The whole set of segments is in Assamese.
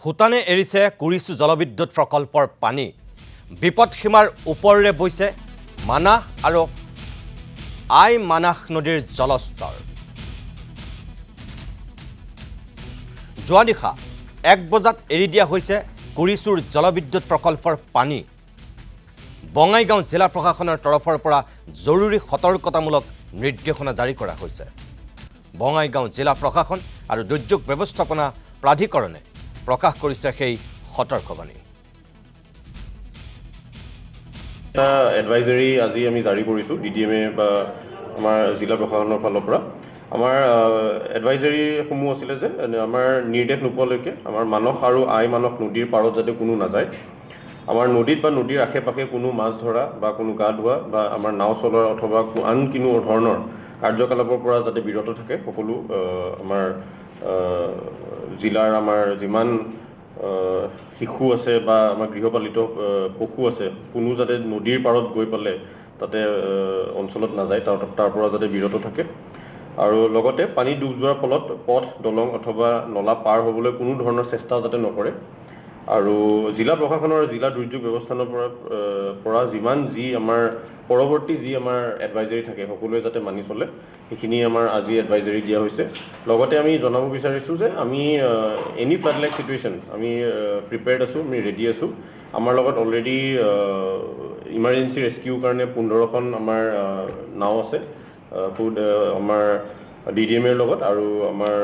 ভূটানে এৰিছে কুৰিচু জলবিদ্যুৎ প্ৰকল্পৰ পানী বিপদসীমাৰ ওপৰেৰে বৈছে মানাহ আৰু আই মানাহ নদীৰ জলস্তৰ যোৱা নিশা 1 বজাত এৰি দিয়া হৈছে কুৰিচুৰ জলবিদ্যুৎ প্ৰকল্পৰ পানী বঙাইগাঁও জিলা প্ৰশাসনৰ তৰফৰ পৰা জৰুৰী সতৰ্কতামূলক নিৰ্দেশনা জাৰি কৰা হৈছে বঙাইগাঁও জিলা প্ৰশাসন আৰু দুৰ্যোগ ব্যৱস্থাপনা প্ৰাধিকৰণে প্ৰকাশ কৰিছে সেই সতৰ্কবাণী এটা এডভাইজৰি আজি আমি জাৰি কৰিছো ডিডিএমএ বা আমাৰ জিলা প্ৰশাসনৰ ফালৰ পৰা আমাৰ এডভাইজৰি সমূহ আছিল যে আমাৰ নিৰ্দেশ নোপোৱালৈকে আমাৰ মানস আৰু আই মানস নদীৰ পাৰত যাতে কোনো নাযায় আমাৰ নদীত বা নদীৰ আশে-পাশে কোনো মাছ ধৰা বা কোনো গা ধোৱা বা আমাৰ নাও চলোৱা অথবা আন কোনো ধৰণৰ কাৰ্যকলাপৰ পৰা যাতে বিৰত থাকে সকলো আমাৰ জিলাৰ আমাৰ যিমান শিশু আছে বা আমাৰ গৃহপালিত পশু আছে কোনো যাতে নদীৰ পাৰত গৈ পালে তাতে অঞ্চলত নাযায় তাৰ পৰা যাতে বিৰত থাকে আৰু লগতে পানী ডুব যোৱাৰ ফলত পথ দলং অথবা নলা পাৰ হ'বলৈ কোনো ধৰণৰ চেষ্টা যাতে নকৰে আৰু জিলা প্ৰশাসনৰ জিলা দুৰ্যোগ ব্যৱস্থাপনাৰ পৰা যিমান যি আমাৰ পৰৱৰ্তী যি আমাৰ এডভাইজৰি থাকে সকলোৱে যাতে মানি চলে সেইখিনি আমাৰ আজি এডভাইজৰি দিয়া হৈছে লগতে আমি জনাব বিচাৰিছোঁ যে আমি এনি ফ্লাড লাইক সিচুৱেশ্যন আমি প্ৰিপেয়াৰ্ড আছোঁ আমি ৰেডি আছোঁ আমাৰ লগত অলৰেডি ইমাৰ্জেঞ্চি ৰেস্কিউৰ কাৰণে 15খন আমাৰ নাও আছে ফুড আমাৰ ডিডিএমএৰ লগত আৰু আমাৰ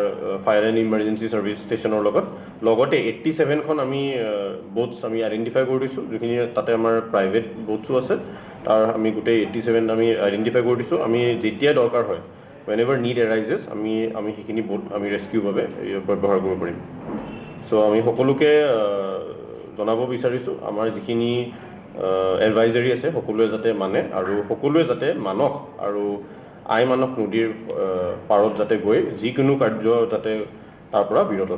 ফায়াৰ এণ্ড ইমাৰ্জেঞ্চি ছাৰ্ভিচ ষ্টেচনৰ লগত লগতে 87খন আমি বোটছ আমি আইডেণ্টিফাই কৰি দিছোঁ যিখিনি তাতে আমাৰ প্ৰাইভেট বোটছো আছে তাৰ আমি গোটেই 87 আমি আইডেণ্টিফাই কৰি দিছোঁ আমি যেতিয়া দৰকাৰ হয় whenever need arises আমি সেইখিনি বোট আমি ৰেস্কিউৰ বাবে ব্যৱহাৰ কৰিব পাৰিম সো আমি সকলোকে জনাব বিচাৰিছোঁ আমাৰ যিখিনি এডভাইজৰি আছে সকলোৱে যাতে মানে আৰু সকলোৱে যাতে মানস আৰু আই মানস নদীৰ পাৰত যাতে গৈ যিকোনো কাৰ্য যাতে তাৰ পৰা বিৰত